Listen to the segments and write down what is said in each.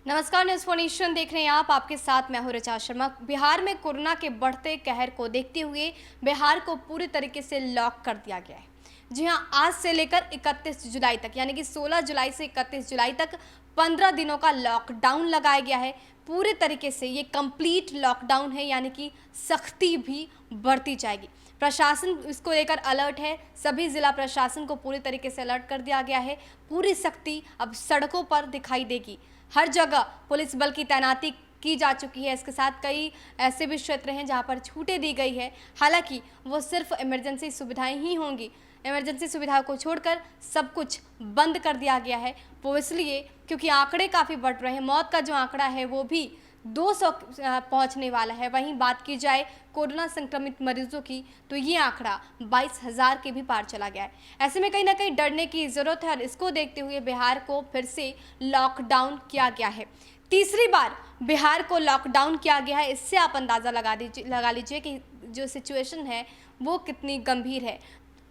नमस्कार, news for nation देख रहे हैं आप। आपके साथ मैं हूं ऋचा शर्मा। बिहार में कोरोना के बढ़ते कहर को देखते हुए बिहार को पूरी तरीके से लॉक कर दिया गया है। जी हां, आज से लेकर 31 जुलाई तक यानी कि 16 जुलाई से 31 जुलाई तक 15 दिनों का लॉकडाउन लगाया गया है। पूरे तरीके से ये कंप्लीट लॉकडाउन है, यानी कि सख्ती भी बढ़ती जाएगी। प्रशासन इसको लेकर अलर्ट है। सभी जिला प्रशासन को पूरी तरीके से अलर्ट कर दिया गया है। पूरी सख्ती अब सड़कों पर दिखाई देगी। हर जगह पुलिस बल की तैनाती की जा चुकी है। इसके साथ कई ऐसे भी क्षेत्र हैं जहां पर छूटें दी गई है। हालांकि वो सिर्फ इमरजेंसी सुविधाएं ही होंगी। इमरजेंसी सुविधाओं को छोड़कर सब कुछ बंद कर दिया गया है। वो इसलिए क्योंकि आंकड़े काफ़ी बढ़ रहे हैं। मौत का जो आंकड़ा है वो भी 200 पहुंचने वाला है। वहीं बात की जाए कोरोना संक्रमित मरीजों की तो ये आंकड़ा 22,000 के भी पार चला गया है। ऐसे में कहीं ना कहीं डरने की ज़रूरत है और इसको देखते हुए बिहार को फिर से लॉकडाउन किया गया है। तीसरी बार बिहार को लॉकडाउन किया गया है। इससे आप अंदाज़ा लगा लीजिए कि जो सिचुएशन है वो कितनी गंभीर है,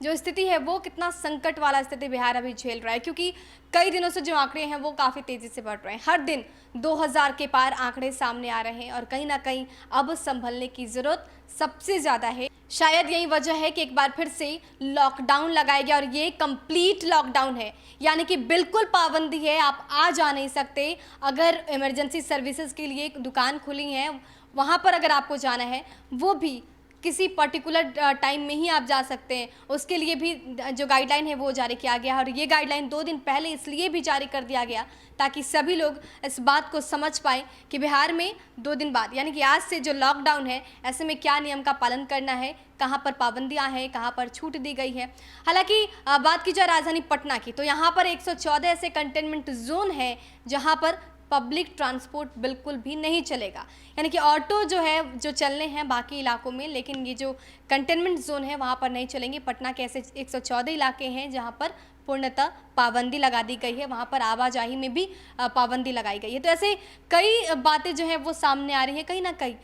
जो स्थिति है वो कितना संकट वाला स्थिति बिहार अभी झेल रहा है। क्योंकि कई दिनों से जो आंकड़े हैं वो काफ़ी तेज़ी से बढ़ रहे हैं। हर दिन 2000 के पार आंकड़े सामने आ रहे हैं और कहीं ना कहीं अब संभलने की ज़रूरत सबसे ज़्यादा है। शायद यही वजह है कि एक बार फिर से लॉकडाउन लगाया गया और ये कंप्लीट लॉकडाउन है, यानी कि बिल्कुल पाबंदी है। आप आ जा नहीं सकते। अगर इमरजेंसी सर्विसेज के लिए दुकान खुली है वहाँ पर अगर आपको जाना है वो भी किसी पर्टिकुलर टाइम में ही आप जा सकते हैं। उसके लिए भी जो गाइडलाइन है वो जारी किया गया और ये गाइडलाइन 2 दिन पहले इसलिए भी जारी कर दिया गया ताकि सभी लोग इस बात को समझ पाएँ कि बिहार में 2 दिन बाद यानी कि आज से जो लॉकडाउन है ऐसे में क्या नियम का पालन करना है, कहाँ पर पाबंदियाँ हैं, कहाँ पर छूट दी गई है। हालांकि बात की जाए राजधानी पटना की तो यहाँ पर 114 ऐसे कंटेनमेंट जोन है जहाँ पर पब्लिक ट्रांसपोर्ट बिल्कुल भी नहीं चलेगा, यानी कि ऑटो जो है जो चलने हैं बाकी इलाकों में, लेकिन ये जो कंटेनमेंट जोन है वहाँ पर नहीं चलेंगे। पटना के ऐसे 114 इलाके हैं जहाँ पर पूर्णतः पाबंदी लगा दी गई है। वहाँ पर आवाजाही में भी पाबंदी लगाई गई है। तो ऐसे कई बातें जो है वो सामने आ रही है। कहीं ना कहीं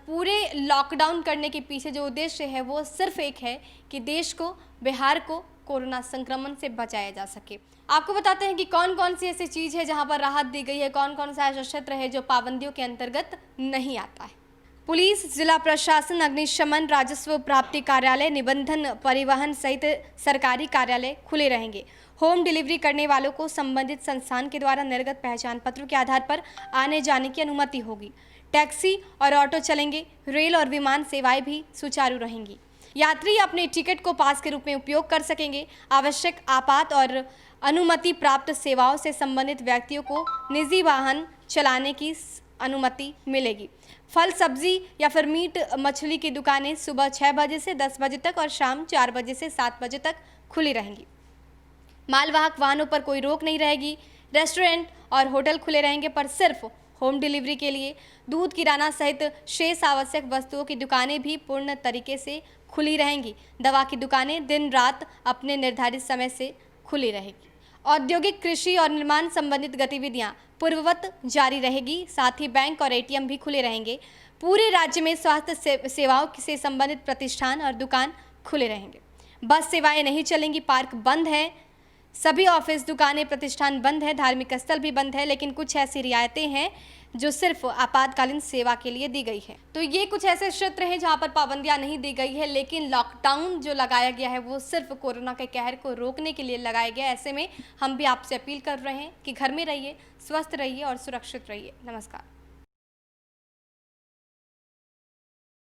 पूरे लॉकडाउन करने के पीछे जो उद्देश्य है वो सिर्फ एक है कि देश को, बिहार को कोरोना संक्रमण से बचाया जा सके। आपको बताते हैं कि कौन कौन सी ऐसी चीज़ है जहां पर राहत दी गई है, कौन कौन सा ऐसा क्षेत्र है जो पाबंदियों के अंतर्गत नहीं आता है। पुलिस, जिला प्रशासन, अग्निशमन, राजस्व प्राप्ति कार्यालय, निबंधन, परिवहन सहित सरकारी कार्यालय खुले रहेंगे। होम डिलीवरी करने वालों को संबंधित संस्थान के द्वारा निर्गत पहचान पत्रों के आधार पर आने जाने की अनुमति होगी। टैक्सी और ऑटो चलेंगे। रेल और विमान सेवाएं भी सुचारू रहेंगी। यात्री अपने टिकट को पास के रूप में उपयोग कर सकेंगे। आवश्यक आपात और अनुमति प्राप्त सेवाओं से संबंधित व्यक्तियों को निजी वाहन चलाने की अनुमति मिलेगी। फल, सब्जी या फिर मीट मछली की दुकानें सुबह 6 बजे से 10 बजे तक और शाम 4 बजे से 7 बजे तक खुली रहेंगी। मालवाहक वाहनों पर कोई रोक नहीं रहेगी। रेस्टोरेंट और होटल खुले रहेंगे पर सिर्फ होम डिलीवरी के लिए। दूध, किराना सहित शेष आवश्यक वस्तुओं की दुकानें भी पूर्ण तरीके से खुली रहेंगी। दवा की दुकानें दिन रात अपने निर्धारित समय से खुली रहेगी। औद्योगिक, कृषि और निर्माण संबंधित गतिविधियां पूर्ववत जारी रहेगी। साथ ही बैंक और एटीएम भी खुले रहेंगे। पूरे राज्य में स्वास्थ्य सेवाओं से संबंधित प्रतिष्ठान और दुकान खुले रहेंगे। बस सेवाएं नहीं चलेंगी। पार्क बंद है। सभी ऑफिस, दुकानें, प्रतिष्ठान बंद है। धार्मिक स्थल भी बंद है, लेकिन कुछ ऐसी रियायतें हैं जो सिर्फ आपातकालीन सेवा के लिए दी गई है। तो ये कुछ ऐसे क्षेत्र हैं जहां पर पाबंदियां नहीं दी गई है, लेकिन लॉकडाउन जो लगाया गया है वो सिर्फ कोरोना के कहर को रोकने के लिए लगाया गया है। ऐसे में हम भी आपसे अपील कर रहे हैं कि घर में रहिए, स्वस्थ रहिए और सुरक्षित रहिए। नमस्कार।